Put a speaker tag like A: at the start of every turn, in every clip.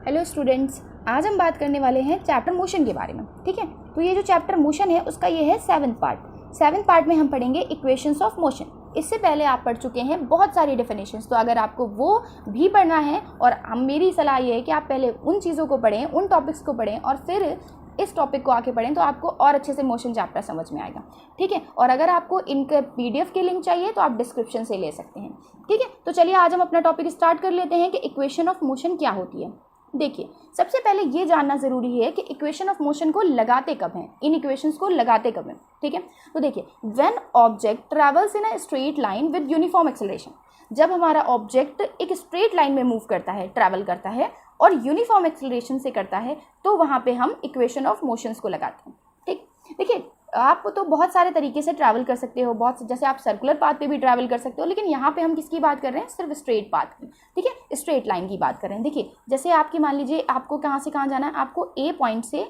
A: Hello students, आज हम बात करने वाले हैं चैप्टर मोशन के बारे में। ठीक है, तो ये जो चैप्टर मोशन है उसका ये है 7th पार्ट। 7th पार्ट में हम पढ़ेंगे इक्वेशंस ऑफ मोशन। इससे पहले आप पढ़ चुके हैं बहुत सारी डेफिनेशंस, तो अगर आपको वो भी पढ़ना है और मेरी सलाह ये है कि आप पहले उन चीज़ों को पढ़ें, उन टॉपिक्स को पढ़ें और फिर इस टॉपिक को आके पढ़ें, तो आपको और अच्छे से मोशन चैप्टर समझ में आएगा। ठीक है, और अगर आपको इनके PDF के लिंक चाहिए तो आप डिस्क्रिप्शन से ले सकते हैं। ठीक है, तो चलिए आज हम अपना टॉपिक स्टार्ट कर लेते हैं कि इक्वेशन ऑफ मोशन क्या होती है। देखिए, सबसे पहले ये जानना ज़रूरी है कि इक्वेशन ऑफ मोशन को लगाते कब हैं, इन इक्वेशंस को लगाते कब हैं। ठीक है, तो देखिए, when object travels in a straight line with uniform acceleration, जब हमारा ऑब्जेक्ट एक स्ट्रेट लाइन में मूव करता है, ट्रैवल करता है और यूनिफॉर्म एक्सेलरेशन से करता है, तो वहाँ पे हम इक्वेशन ऑफ मोशंस को लगाते हैं। ठीक, देखिए आप तो बहुत सारे तरीके से ट्रैवल कर सकते हो, बहुत जैसे आप सर्कुलर पाथ पे भी ट्रैवल कर सकते हो, लेकिन यहाँ पे हम किसकी बात कर रहे हैं, सिर्फ स्ट्रेट पाथ की। ठीक है, स्ट्रेट लाइन की बात कर रहे हैं। देखिए, जैसे आपकी मान लीजिए आपको कहाँ से कहाँ जाना है, आपको A पॉइंट से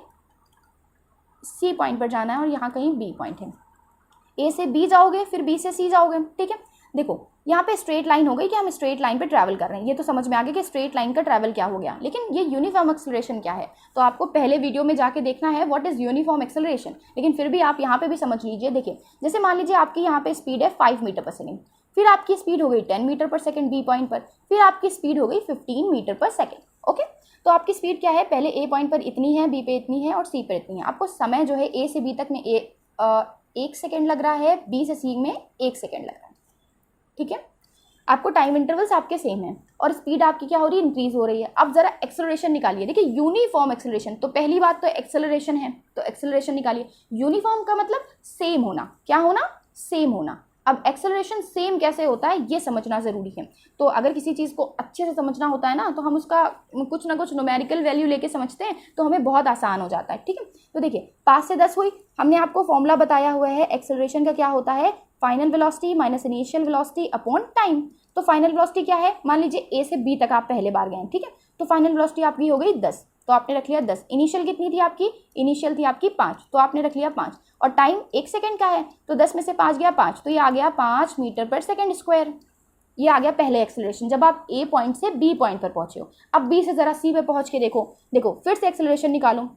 A: C पॉइंट पर जाना है और यहाँ कहीं B पॉइंट है। A से B जाओगे, फिर B से C जाओगे। ठीक है, देखो यहाँ पे स्ट्रेट लाइन हो गई कि हम स्ट्रेट लाइन पे ट्रैवल कर रहे हैं, ये तो समझ में आ गया कि स्ट्रेट लाइन का ट्रैवल क्या हो गया। लेकिन ये यूनिफॉर्म एक्सेलरेशन क्या है, तो आपको पहले वीडियो में जाके देखना है व्हाट इज यूनिफॉर्म एक्सेलरेशन। लेकिन फिर भी आप यहाँ पे भी समझ लीजिए। देखिए, जैसे मान लीजिए आपकी यहाँ पे स्पीड है 5 मीटर पर सेकेंड, फिर आपकी स्पीड हो गई 10 metre per second B point पर, फिर आपकी स्पीड हो गई 15 मीटर पर सेकेंड। ओके, तो आपकी स्पीड क्या है, पहले A पॉइंट पर इतनी है, B पे इतनी है और C पर इतनी है। आपको समय जो है A से B तक में 1 सेकेंड लग रहा है, B से C में 1 सेकेंड लग रहा है। ठीक है, आपको टाइम इंटरवल्स आपके सेम है और स्पीड आपकी क्या हो रही है, इंक्रीज हो रही है। अब जरा एक्सेलरेशन निकालिए। देखिए, यूनिफॉर्म एक्सेलरेशन, तो पहली बात तो एक्सेलरेशन है, तो एक्सेलरेशन निकालिए। यूनिफॉर्म का मतलब सेम होना, क्या होना, सेम होना। अब एक्सेलरेशन सेम कैसे होता है ये समझना ज़रूरी है। तो अगर किसी चीज़ को अच्छे से समझना होता है ना, तो हम उसका कुछ ना कुछ न्यूमेरिकल वैल्यू लेके समझते हैं, तो हमें बहुत आसान हो जाता है। ठीक है, तो देखिए 5 से 10 हुई, हमने आपको फॉर्मूला बताया हुआ है एक्सेलरेशन का, क्या होता है, final velocity minus initial velocity upon time. तो फाइनल वेलोसिटी क्या है, मान लीजिए A से B तक आप पहले बार गए। ठीक है, तो फाइनल वेलोसिटी आपकी हो गई 10, तो आपने रख लिया 10। इनिशियल कितनी थी आपकी, इनिशियल थी आपकी 5, तो आपने रख लिया 5। और टाइम 1 सेकेंड का है, तो 10 में से 5 गया 5, तो ये आ गया 5 मीटर पर सेकेंड स्क्वायर। ये आ गया पहले एक्सेलरेशन, जब आप A पॉइंट से B पॉइंट पर पहुंचे हो। अब B से जरा C पे पहुंच के देखो फिर से एक्सेलरेशन निकालो।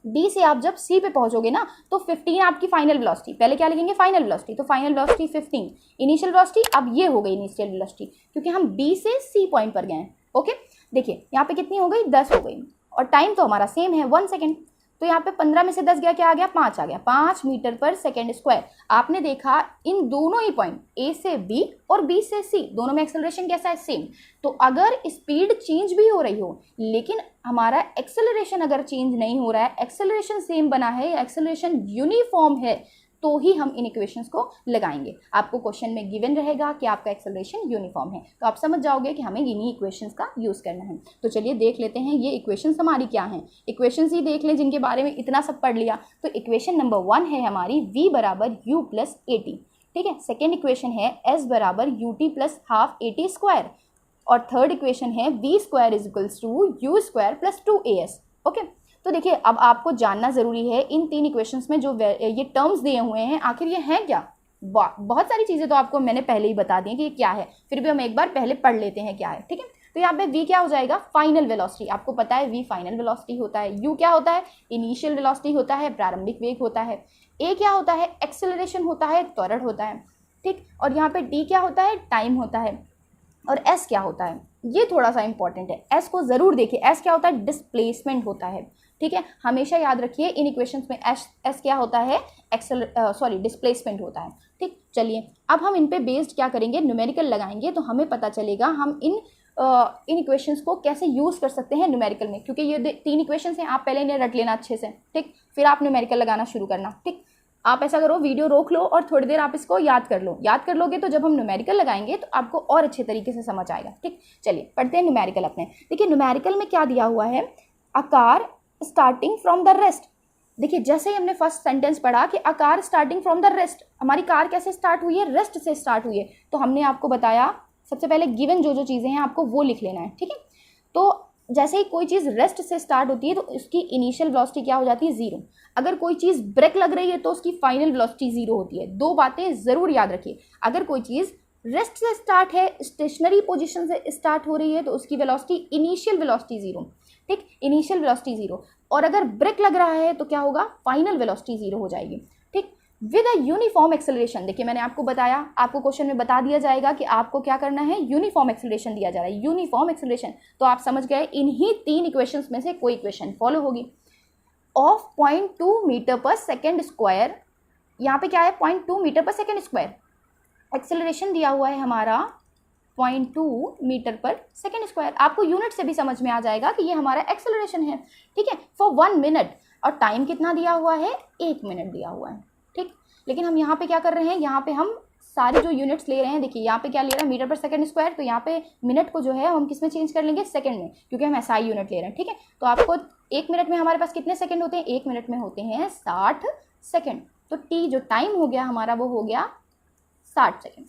A: B से आप जब C पे पहुंचोगे ना, तो 15 आपकी फाइनल वेलोसिटी, पहले क्या लिखेंगे, फाइनल वेलोसिटी, तो फाइनल वेलोसिटी 15, इनिशियल वेलोसिटी अब ये हो गई इनिशियल वेलोसिटी, क्योंकि हम B से C पॉइंट पर गए हैं। ओके, देखिए यहाँ पे कितनी हो गई, 10 हो गई, और टाइम तो हमारा सेम है 1 सेकेंड, तो यहाँ पे 15 में से 10 गया, क्या आ गया, 5 आ गया, 5 मीटर पर सेकेंड स्क्वायर। आपने देखा इन दोनों ही पॉइंट A से B और B से C दोनों में एक्सेलरेशन कैसा है, सेम। तो अगर स्पीड चेंज भी हो रही हो लेकिन हमारा एक्सेलरेशन अगर चेंज नहीं हो रहा है, एक्सेलरेशन सेम बना है, एक्सेलरेशन यूनिफॉर्म है, तो ही हम इन इक्वेशंस को लगाएंगे। आपको क्वेश्चन में गिवन रहेगा कि आपका एक्सेलरेशन यूनिफॉर्म है, तो आप समझ जाओगे कि हमें इन्हीं इक्वेशंस का यूज़ करना है। तो चलिए देख लेते हैं ये इक्वेशंस हमारी क्या हैं। इक्वेशंस ही देख लें जिनके बारे में इतना सब पढ़ लिया। तो इक्वेशन नंबर 1 है हमारी V बराबर U प्लस AT। ठीक है, सेकेंड इक्वेशन है S बराबर UT plus half AT square, और थर्ड इक्वेशन है V square is equals to U square plus 2AS। Okay, तो देखिए अब आपको जानना ज़रूरी है इन 3 इक्वेशंस में जो ये टर्म्स दिए हुए हैं आखिर ये हैं क्या। बहुत सारी चीज़ें तो आपको मैंने पहले ही बता दी हैं कि ये क्या है, फिर भी हम एक बार पहले पढ़ लेते हैं क्या है। ठीक है, तो यहाँ पे V क्या हो जाएगा, फाइनल वेलोसिटी। आपको पता है V फाइनल वेलोसिटी होता है, U क्या होता है, इनिशियल वेलोसिटी होता है, प्रारंभिक वेग होता है, A क्या होता है, एक्सेलरेशन होता है, त्वरण होता है। ठीक, और यहाँ पे D क्या होता है, टाइम होता है, और S क्या होता है, ये थोड़ा सा इंपॉर्टेंट है, S को ज़रूर देखिए। S क्या होता है, डिस्प्लेसमेंट होता है। ठीक है, हमेशा याद रखिए इन इक्वेशंस में S क्या होता है, डिस्प्लेसमेंट होता है। ठीक, चलिए अब हम इन पे बेस्ड क्या करेंगे, न्यूमेरिकल लगाएंगे, तो हमें पता चलेगा हम इन इक्वेशंस को कैसे यूज़ कर सकते हैं न्यूमेरिकल में, क्योंकि ये 3 इक्वेशंस हैं, आप पहले इन्हें रट लेना अच्छे से। ठीक, फिर आप न्यूमेरिकल लगाना शुरू करना। ठीक, आप ऐसा करो, वीडियो रोक लो और थोड़ी देर आप इसको याद कर लो। याद कर लोगे तो जब हम न्यूमेरिकल लगाएंगे तो आपको और अच्छे तरीके से समझ आएगा। ठीक, चलिए पढ़ते हैं न्यूमेरिकल अपने। देखिए न्यूमेरिकल में क्या दिया हुआ है, आकार स्टार्टिंग फ्रॉम द रेस्ट। देखिए जैसे ही हमने फर्स्ट सेंटेंस पढ़ा कि आकार स्टार्टिंग फ्रॉम द रेस्ट, हमारी कार कैसे स्टार्ट हुई है, रेस्ट से स्टार्ट हुई है। तो हमने आपको बताया सबसे पहले गिवन जो चीज़ें हैं आपको वो लिख लेना है। ठीक है, तो जैसे ही कोई चीज़ रेस्ट से स्टार्ट होती है तो उसकी इनिशियल वेलोसिटी क्या हो जाती है, 0। अगर कोई चीज़ ब्रेक लग रही है तो उसकी फाइनल वेलोसिटी 0 होती है। 2 बातें ज़रूर याद रखिए, अगर कोई चीज़ रेस्ट से स्टार्ट है, स्टेशनरी पोजीशन से स्टार्ट हो रही है, तो उसकी वेलोसिटी इनिशियल वेलोसिटी 0। ठीक, इनिशियल वेलोसिटी 0, और अगर ब्रेक लग रहा है तो क्या होगा, फाइनल वेलोसिटी 0 हो जाएगी। ठीक, विद अ यूनिफॉर्म एक्सेलरेशन, देखिए मैंने आपको बताया, आपको क्वेश्चन में बता दिया जाएगा कि आपको क्या करना है, यूनिफॉर्म एक्सेलरेशन दिया जा रहा है, यूनिफॉर्म एक्सेलरेशन, तो आप समझ गए इन्हीं 3 इक्वेशंस में से कोई इक्वेशन फॉलो होगी। Of 0.2 metre per second square, यहाँ पे क्या है 0.2 metre per second square, acceleration दिया हुआ है हमारा 0.2 मीटर पर सेकेंड स्क्वायर, आपको यूनिट से भी समझ में आ जाएगा कि ये हमारा एक्सेलरेशन है। ठीक है, फॉर 1 मिनट, और टाइम कितना दिया हुआ है, 1 मिनट दिया हुआ है। ठीक, लेकिन हम यहाँ पे क्या कर रहे हैं, यहाँ पे हम सारी जो यूनिट्स ले रहे हैं, देखिए यहाँ पे क्या ले रहा है, मीटर पर सेकंड स्क्वायर, तो यहाँ पे मिनट को जो है हम किस में चेंज कर लेंगे, सेकंड में, क्योंकि हम एसआई यूनिट ले रहे हैं। ठीक है, तो आपको 1 मिनट में हमारे पास कितने सेकंड होते हैं, 1 मिनट में होते हैं 60 सेकंड, तो टी जो टाइम हो गया हमारा वो हो गया 60 सेकंड।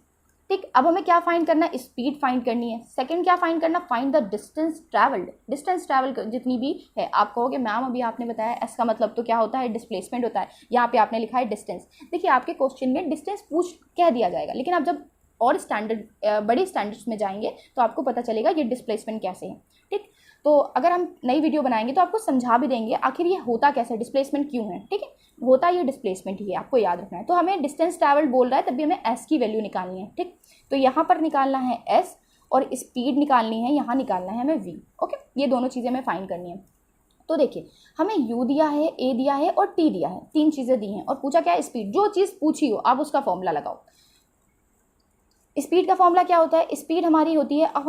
A: ठीक, अब हमें क्या फाइंड करना है, स्पीड फाइंड करनी है। सेकंड क्या फाइंड करना, find the distance travelled, distance travel जितनी भी है। आप कहोगे मैम अभी आपने बताया एस का मतलब तो क्या होता है, डिस्प्लेसमेंट होता है, यहाँ पे आपने लिखा है डिस्टेंस। देखिए आपके क्वेश्चन में डिस्टेंस पूछ कह दिया जाएगा, लेकिन आप जब और स्टैंडर्ड बड़े स्टैंडर्ड्स में जाएंगे तो आपको पता चलेगा ये डिस्प्लेसमेंट कैसे है। ठीक, तो अगर हम नई वीडियो बनाएंगे तो आपको समझा भी देंगे आखिर ये होता कैसे, डिस्प्लेसमेंट क्यों है। ठीक है, होता ये डिस्प्लेसमेंट ही है, आपको याद रखना है। तो हमें डिस्टेंस ट्रैवल बोल रहा है, तभी हमें एस की वैल्यू निकालनी है। ठीक, तो यहाँ पर निकालना है एस और स्पीड निकालनी है, यहाँ निकालना है हमें वी। ओके, ये दोनों चीज़ें हमें फाइंड करनी है। तो देखिए हमें यू दिया है, ए दिया है और टी दिया है, 3 चीज़ें दी हैं, और पूछा क्या है स्पीड। जो चीज़ पूछी हो आप उसका फॉर्मूला लगाओ। स्पीड का फॉर्मूला क्या होता है, स्पीड हमारी होती है, अब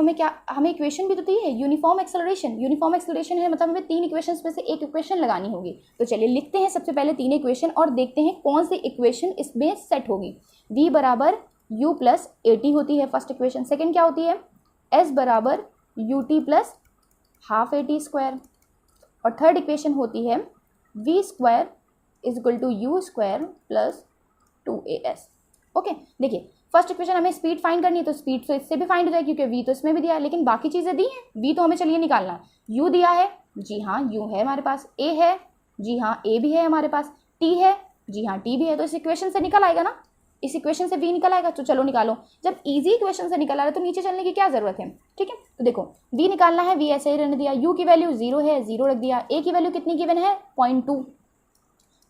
A: हमें इक्वेशन भी तो दी है, यूनिफॉर्म एक्सेलरेशन। यूनिफॉर्म एक्सेलरेशन है मतलब हमें 3 इक्वेशंस में से एक इक्वेशन लगानी होगी। तो चलिए लिखते हैं सबसे पहले 3 इक्वेशन और देखते हैं कौन सी इक्वेशन इसमें सेट होगी। v बराबर u प्लस ए टी होती है फर्स्ट इक्वेशन। सेकेंड क्या होती है, s बराबर U T plus half A T square, और थर्ड इक्वेशन होती है v square is equal to U square plus 2as। Okay, देखिए फर्स्ट इक्वेशन हमें स्पीड फाइंड करनी है, तो स्पीड तो इससे भी फाइंड हो जाएगी क्योंकि v तो इसमें भी दिया है, लेकिन बाकी चीज़ें दी हैं। v तो हमें चलिए निकालना है। u दिया है, जी हाँ u है हमारे पास, a है, जी हाँ a भी है हमारे पास, t है, जी हाँ t भी है, तो इस इक्वेशन से निकल आएगा ना, इस इक्वेशन से v निकल आएगा। तो चलो निकालो, जब इजी इक्वेशन से निकल आ रहा है तो नीचे चलने की क्या ज़रूरत है। ठीक है, तो देखो v निकालना है, v ऐसे ही रहने दिया, u की वैल्यू 0 है, 0 रख दिया, a की वैल्यू कितनी गिवन है 0.2,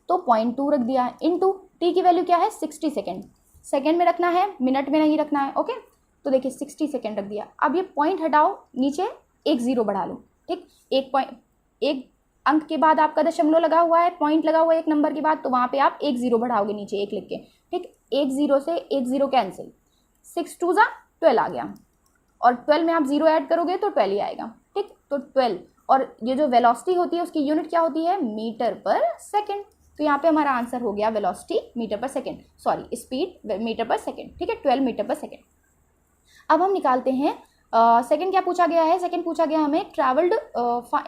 A: तो 0.2 रख दिया, इनटू t की वैल्यू क्या है 60 सेकेंड, सेकेंड में रखना है, मिनट में नहीं रखना है। ओके, तो देखिए 60 सेकेंड रख दिया। अब ये पॉइंट हटाओ, नीचे एक 0 बढ़ा लो। ठीक, एक अंक के बाद आपका दशमलव लगा हुआ है, पॉइंट लगा हुआ है एक नंबर के बाद, तो वहाँ पे आप एक 0 बढ़ाओगे नीचे एक लिख के। ठीक, एक 0 से एक 0 कैंसिल, 6 2 जा 12 आ गया, और 12 में आप 0 ऐड करोगे तो 12 ही आएगा। ठीक, तो 12, और ये जो वेलोसिटी होती है उसकी यूनिट क्या होती है, मीटर पर सेकेंड। तो यहाँ पे हमारा आंसर हो गया velocity metre per second, sorry speed metre per second. ठीक है, 12 मीटर पर सेकेंड। अब हम निकालते हैं सेकेंड क्या पूछा गया है, सेकेंड पूछा गया हमें ट्रैवल्ड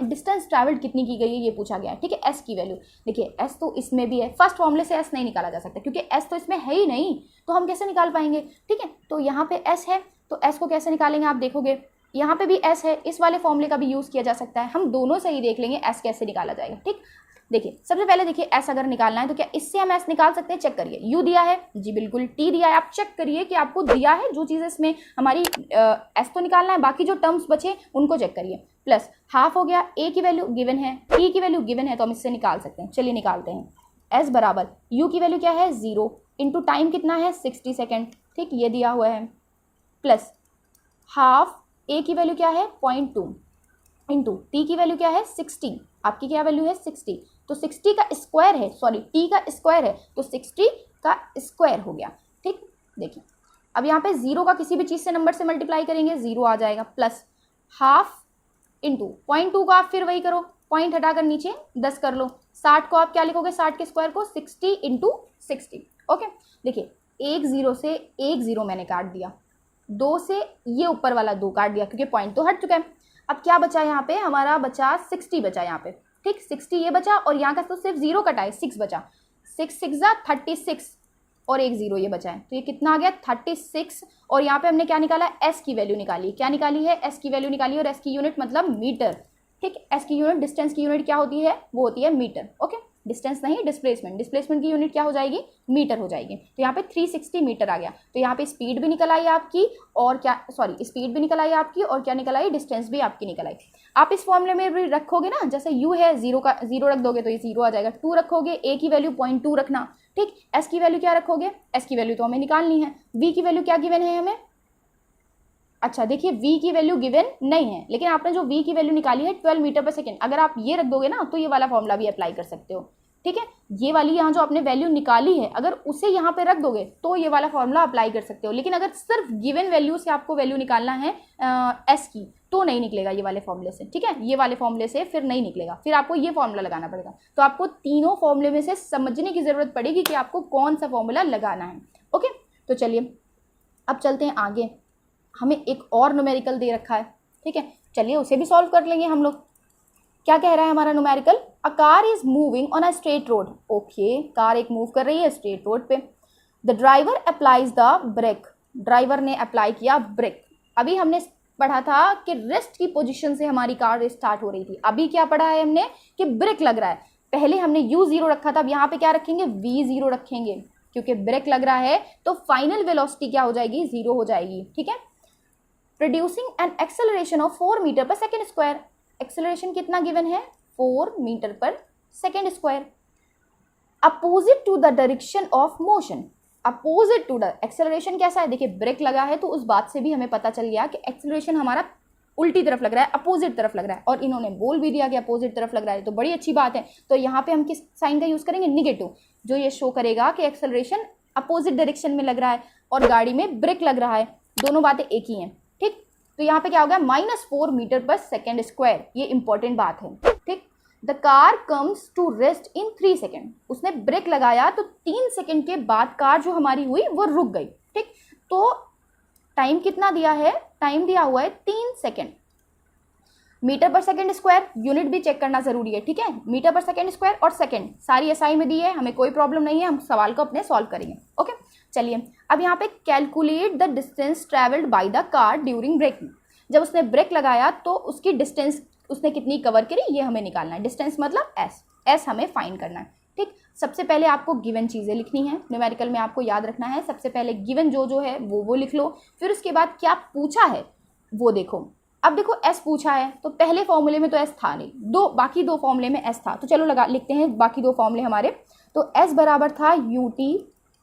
A: डिस्टेंस ट्रैवल्ड कितनी की गई है ये पूछा गया है। ठीक है, एस की वैल्यू, देखिए एस तो इसमें भी है, फर्स्ट फॉर्मूले से एस नहीं निकाला जा सकता क्योंकि एस तो इसमें है ही नहीं, तो हम कैसे निकाल पाएंगे। ठीक है, तो यहाँ पे एस है, तो एस को कैसे निकालेंगे आप देखोगे, यहाँ पे भी एस है, इस वाले फॉर्मूले का भी यूज़ किया जा सकता है, हम दोनों से ही देख लेंगे एस कैसे निकाला जाएगा। ठीक, देखिए सबसे पहले देखिए एस अगर निकालना है तो क्या इससे हम एस निकाल सकते हैं, चेक करिए। यू दिया है, जी बिल्कुल, टी दिया है, आप चेक करिए कि आपको दिया है जो चीज़ इसमें हमारी एस तो निकालना है, बाकी जो टर्म्स बचे उनको चेक करिए। प्लस हाफ हो गया, ए की वैल्यू गिवन है, टी की वैल्यू गिवन है, तो हम इससे निकाल सकते हैं। चलिए निकालते हैं। एस बराबर यू की वैल्यू क्या है 0, इंटू टाइम कितना है 60 सेकेंड। ठीक, ये दिया हुआ है, प्लस हाफ ए की वैल्यू क्या है 0.2, इंटू टी की वैल्यू क्या है 60, आपकी क्या वैल्यू है 60, तो 60 का स्क्वायर है, सॉरी टी का स्क्वायर है, तो 60 का स्क्वायर हो गया। ठीक, देखिए अब यहाँ पे 0 का किसी भी चीज़ से नंबर से मल्टीप्लाई करेंगे 0 आ जाएगा, प्लस हाफ इंटू 0.2 को आप फिर वही करो, पॉइंट हटाकर नीचे 10 कर लो, 60 को आप क्या लिखोगे, 60 के स्क्वायर को 60 इंटू 60। ओके, देखिए एक 0 से एक 0 मैंने काट दिया, 2 से ये ऊपर वाला 2 काट दिया क्योंकि पॉइंट तो हट चुका है। अब क्या बचा यहाँ पे, हमारा बचा 60 बचा यहाँ पे। ठीक, 60 ये बचा, और यहाँ का तो सिर्फ 0 कटा है, 6 बचा, 6 6 36, और एक 0 ये बचा है, तो ये कितना आ गया 36। और यहाँ पे हमने क्या निकाला, एस की वैल्यू निकाली, क्या निकाली है, एस की वैल्यू निकाली, और एस की यूनिट मतलब मीटर। ठीक, एस की यूनिट डिस्टेंस की यूनिट क्या होती है, वो होती है मीटर। ओके, डिस्टेंस नहीं, डिस्प्लेसमेंट। डिस्प्लेसमेंट की यूनिट क्या हो जाएगी, मीटर हो जाएगी। तो यहाँ पे 360 मीटर आ गया। तो यहाँ पे स्पीड भी निकल आई आपकी और क्या, सॉरी स्पीड भी निकल आई आपकी और क्या निकल आई, डिस्टेंस भी आपकी निकल आई। आप इस फॉर्मूले में भी रखोगे ना, जैसे u है, जीरो का जीरो रख दोगे तो ये जीरो आ जाएगा। 2 रखोगे, a की वैल्यू 0.2 रखना, ठीक। s की वैल्यू क्या रखोगे, s की वैल्यू तो हमें निकालनी है। v की वैल्यू क्या गिवन है हमें, अच्छा देखिए v की वैल्यू गिवन नहीं है, लेकिन आपने जो v की वैल्यू निकाली है 12 मीटर पर सेकेंड, अगर आप ये रख दोगे ना तो ये वाला फॉर्मूला भी अप्लाई कर सकते हो, ठीक है। ये वाली यहाँ जो आपने वैल्यू निकाली है अगर उसे यहाँ पे रख दोगे तो ये वाला फॉर्मूला अप्लाई कर सकते हो। लेकिन अगर सिर्फ गिवन वैल्यू से आपको वैल्यू निकालना है एस की, तो नहीं निकलेगा ये वाले फॉर्मूले से, ठीक है। ये वाले फॉर्मूले से फिर नहीं निकलेगा, फिर आपको ये फॉर्मूला लगाना पड़ेगा। तो आपको तीनों फॉर्मूले में से समझने की जरूरत पड़ेगी कि आपको कौन सा फॉर्मूला लगाना है। ओके, तो चलिए अब चलते हैं आगे। हमें एक और न्यूमेरिकल दे रखा है, ठीक है, चलिए उसे भी सॉल्व कर लेंगे हम लोग। क्या कह रहा है हमारा numerical, a car is moving on a straight road. Okay, car एक मूव कर रही है स्ट्रेट रोड पे। The driver applies the brake, driver ने अप्लाई किया ब्रेक। अभी हमने पढ़ा था कि रेस्ट की पोजीशन से हमारी कार स्टार्ट हो रही थी, अभी क्या पढ़ा है हमने कि ब्रेक लग रहा है। पहले हमने u0 रखा था, अब यहाँ पे क्या रखेंगे, v0 रखेंगे, क्योंकि ब्रेक लग रहा है तो फाइनल वेलोसिटी क्या हो जाएगी, 0 हो जाएगी, ठीक है। Producing an acceleration of 4 metre per second square, acceleration कितना गिवन है, 4 metre per second square. Opposite to the direction of motion, opposite to the, acceleration कैसा है, देखिए ब्रेक लगा है तो उस बात से भी हमें पता चल गया कि एक्सेलरेशन हमारा उल्टी तरफ लग रहा है, अपोजिट तरफ लग रहा है, और इन्होंने बोल भी दिया कि अपोजिट तरफ लग रहा है, तो बड़ी अच्छी बात है। तो यहाँ पे हम किस साइन का यूज करेंगे, निगेटिव, जो ये शो करेगा कि एक्सेलरेशन अपोजिट डायरेक्शन में लग रहा है और गाड़ी में ब्रेक लग रहा है, दोनों बातें एक ही हैं, ठीक। तो यहाँ पे क्या हो गया, -4 मीटर पर सेकेंड स्क्वायर, ये इंपॉर्टेंट बात है, ठीक। The car comes to rest in 3 second, उसने ब्रेक लगाया तो 3 सेकेंड के बाद कार जो हमारी हुई वो रुक गई, ठीक। तो टाइम कितना दिया है, टाइम दिया हुआ है 3 second. Metre per second square, unit भी चेक करना जरूरी है, ठीक है। मीटर पर सेकेंड स्क्वायर और सेकेंड सारी एसआई में दी है, हमें कोई प्रॉब्लम नहीं है, हम सवाल को अपने सॉल्व करेंगे। ओके, चलिए अब यहाँ पे calculate the distance travelled by the car during braking. जब उसने ब्रेक लगाया तो उसकी डिस्टेंस उसने कितनी कवर करी, ये हमें निकालना है। डिस्टेंस मतलब एस हमें फाइंड करना है, ठीक। सबसे पहले आपको गिवन चीज़ें लिखनी है, न्यूमेरिकल में आपको याद रखना है। सबसे पहले गिवन जो है वो लिख लो, फिर उसके बाद क्या पूछा है वो देखो। अब देखो एस पूछा है तो पहले फॉर्मूले में तो एस था नहीं, बाकी दो फॉर्मूले में एस था, तो चलो लिखते हैं बाकी दो फॉर्मूले हमारे। तो एस बराबर था ut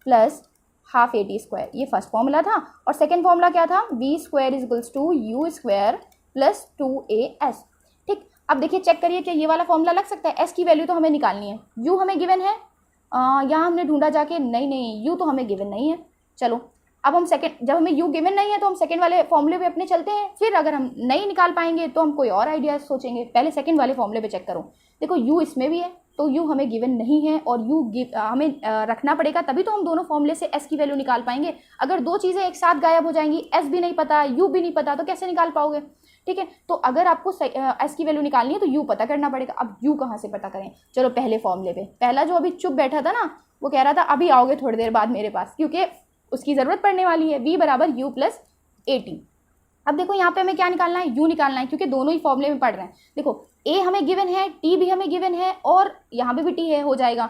A: plus half at square, ये फर्स्ट फॉर्मूला था। और सेकेंड फॉर्मूला क्या था, v square is equals to u square plus 2as, ठीक। अब देखिए चेक करिए कि ये वाला फॉर्मूला लग सकता है। एस की वैल्यू तो हमें निकालनी है, u हमें गिवन है, यहाँ हमने ढूंढा जाके, नहीं u तो हमें गिवन नहीं है। चलो अब हम सेकंड, जब हमें u गिवन नहीं है तो हम सेकंड वाले फॉर्मूले पे अपने चलते हैं, फिर अगर हम नहीं निकाल पाएंगे तो हम कोई और आइडिया सोचेंगे। पहले सेकंड वाले फॉर्मूले पे चेक करो, देखो u इसमें भी है तो u हमें गिवन नहीं है और हमें रखना पड़ेगा, तभी तो हम दोनों फॉर्मूले से s की वैल्यू निकाल पाएंगे। अगर दो चीज़ें एक साथ गायब हो जाएंगी, s भी नहीं पता u भी नहीं पता, तो कैसे निकाल पाओगे, ठीक है। तो अगर आपको s की वैल्यू निकालनी है तो u पता करना पड़ेगा। अब u कहाँ से पता करें, चलो पहले फॉर्मूले पे। पहला जो अभी चुप बैठा था ना, वो कह रहा था अभी आओगे थोड़ी देर बाद मेरे पास, क्योंकि उसकी ज़रूरत पड़ने वाली है। v बराबर u प्लस at। अब देखो यहाँ पे हमें क्या निकालना है, u निकालना है, क्योंकि दोनों ही फॉर्मूले में पढ़ रहे हैं। देखो a हमें गिवन है, t भी हमें गिवन है और यहाँ पे भी t है, हो जाएगा।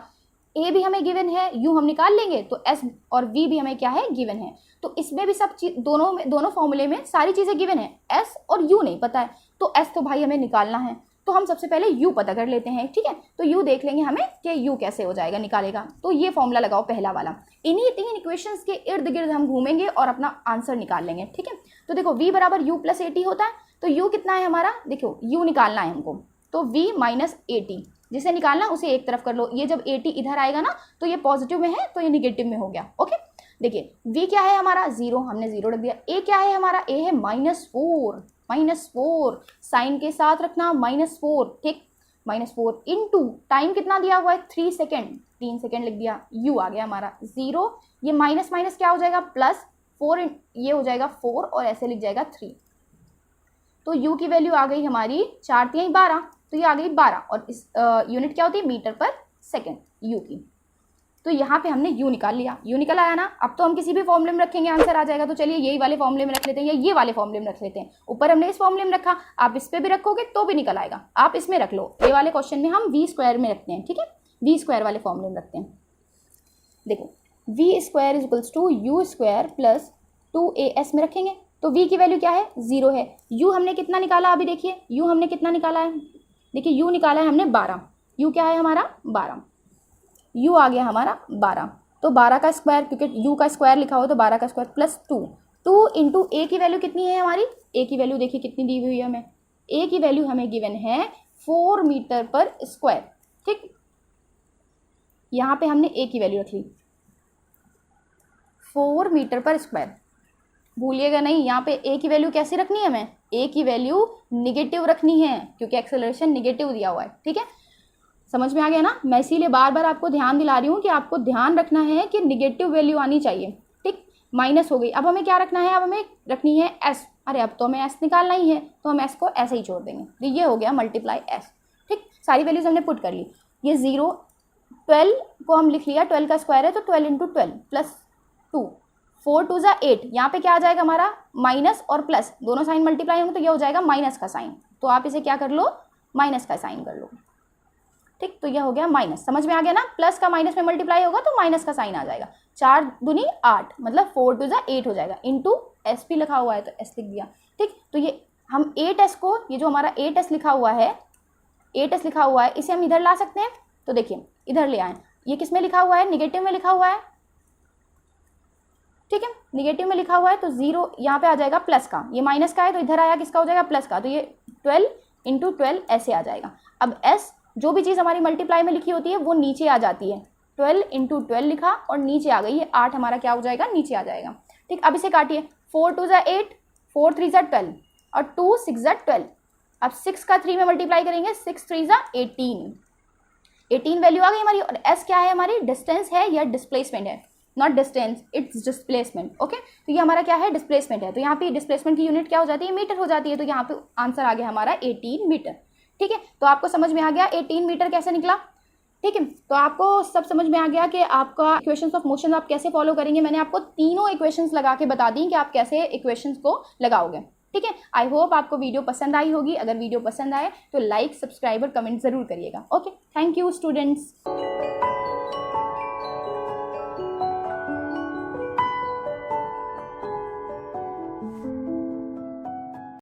A: a भी हमें गिवन है, u हम निकाल लेंगे, तो s और v भी हमें क्या है, गिवन है। तो इसमें भी सब चीज दोनों फॉर्मूले में सारी चीज़ें गिवन है, s और u नहीं पता है, तो s तो भाई हमें निकालना है। तो हम सबसे पहले u पता कर लेते हैं, ठीक है। तो u देख लेंगे हमें कि u कैसे हो जाएगा, निकालेगा। तो ये फॉर्मूला लगाओ पहला वाला, इन्हीं 3 इक्वेशंस के इर्द गिर्द हम घूमेंगे और अपना आंसर निकाल लेंगे, ठीक है। तो देखो v बराबर u प्लस at होता है, तो u कितना है हमारा, देखो u निकालना है हमको, तो v माइनस at, जिसे निकालना उसे एक तरफ कर लो। ये जब at इधर आएगा ना तो ये पॉजिटिव में है तो ये निगेटिव में हो गया, ओके। देखिए v क्या है हमारा, 0, हमने 0 रख दिया। a क्या है हमारा, a है -4, साइन के साथ रखना -4, ठीक। -4 इंटू टाइम कितना दिया हुआ है, 3 सेकेंड, 3 सेकेंड लिख दिया। u आ गया हमारा 0, ये माइनस माइनस क्या हो जाएगा, +4, ये हो जाएगा 4 और ऐसे लिख जाएगा 3। तो u की वैल्यू आ गई हमारी 4 3 12, तो ये आ गई 12, और इस यूनिट क्या होती है, मीटर पर सेकेंड u की। तो यहाँ पे हमने u निकाल लिया, u निकल आया ना। अब तो हम किसी भी फॉर्मूले में रखेंगे आंसर आ जाएगा। तो चलिए यही वाले फॉर्मूले में रख लेते हैं, या ये वाले फॉर्मूले में रख लेते हैं। ऊपर हमने इस फॉर्मूले में रखा, आप इस पे भी रखोगे तो भी निकल आएगा, आप इसमें रख लो। ये वाले क्वेश्चन में हम v स्क्वायर में रखते हैं, ठीक है। वी स्क्वायर वाले फॉर्मूले में रखते हैं। देखो V square is equals to U square plus 2as में रखेंगे तो v की वैल्यू क्या है 0 है। u हमने कितना निकाला अभी देखिए, u हमने कितना निकाला है, देखिए u निकाला है हमने 12, u क्या है हमारा 12, u आ गया हमारा 12, तो 12 का स्क्वायर, क्योंकि u का स्क्वायर लिखा हो तो 12 का स्क्वायर प्लस 2 इंटू a की वैल्यू कितनी है हमारी, a की वैल्यू देखिए कितनी दी हुई है हमें, a की वैल्यू हमें गिवन है 4 मीटर पर स्क्वायर। ठीक, यहाँ पे हमने a की वैल्यू रख ली 4 मीटर पर स्क्वायर, भूलिएगा नहीं, यहाँ पे a की वैल्यू कैसी रखनी है हमें, a की वैल्यू निगेटिव रखनी है क्योंकि एक्सेलरेशन निगेटिव दिया हुआ है। ठीक है, समझ में आ गया ना, मैं इसीलिए बार बार आपको ध्यान दिला रही हूँ कि आपको ध्यान रखना है कि निगेटिव वैल्यू आनी चाहिए। ठीक, माइनस हो गई, अब हमें क्या रखना है, अब हमें रखनी है s, अरे अब तो हमें s निकालना ही है तो हम s को ऐसे ही छोड़ देंगे, तो ये हो गया मल्टीप्लाई s। ठीक, सारी वैल्यूज हमने पुट कर ली, ये 0 12 को हम लिख लिया, 12 का स्क्वायर है तो 12 इंटू 12 प्लस 2, 4 2 ज़ा 8, यहाँ पे क्या आ जाएगा हमारा माइनस और प्लस दोनों साइन मल्टीप्लाई होंगे तो ये हो जाएगा माइनस का साइन, तो आप इसे क्या कर लो माइनस का साइन कर लो। ठीक, तो यह हो गया माइनस, समझ में आ गया ना, प्लस का माइनस में मल्टीप्लाई होगा तो माइनस का साइन आ जाएगा, 4 दूनी 8 मतलब 4 2 ज़ा 8 हो जाएगा, इंटू एस भी लिखा हुआ है तो एस लिख दिया। ठीक, तो ये हम 8s को, ये जो हमारा 8s लिखा हुआ है, 8s लिखा हुआ है इसे हम इधर ला सकते हैं, तो देखिए इधर ले आए, ये किस में लिखा हुआ है, निगेटिव में लिखा हुआ है। ठीक है, निगेटिव में लिखा हुआ है तो 0 यहाँ पे आ जाएगा प्लस का, ये माइनस का है तो इधर आया किसका हो जाएगा प्लस का, तो ये 12 इंटू 12 ऐसे आ जाएगा। अब s जो भी चीज़ हमारी मल्टीप्लाई में लिखी होती है वो नीचे आ जाती है, 12 इंटू 12 लिखा और नीचे आ गई, ये 8 हमारा क्या हो जाएगा नीचे आ जाएगा। ठीक, अब इसे काटिए, 4 2 ज़ा 8, 4 3 ज़ा 12 और 2 6 ज़ा 12, अब 6 का 3 में मल्टीप्लाई करेंगे, 6 3 ज़ा 18 वैल्यू आ गई हमारी। और s क्या है हमारी, डिस्टेंस है या डिस्प्लेसमेंट है, not distance it's displacement. Okay, तो ये हमारा क्या है डिस्प्लेसमेंट है, तो यहाँ पे डिस्प्लेसमेंट की यूनिट क्या हो जाती है मीटर हो जाती है, तो यहाँ पे आंसर आ गया हमारा 18 मीटर। ठीक है, तो आपको समझ में आ गया 18 मीटर कैसे निकला। ठीक है, तो आपको सब समझ में आ गया कि आपका इक्वेशंस ऑफ मोशन आप कैसे फॉलो करेंगे। मैंने आपको तीनों इक्वेशंस लगा के बता दी कि आप कैसे इक्वेशंस को लगाओगे। ठीक है, आई होप आपको वीडियो पसंद आई होगी, अगर वीडियो पसंद आए तो लाइक सब्सक्राइब और कमेंट जरूर करिएगा। Okay, thank you students.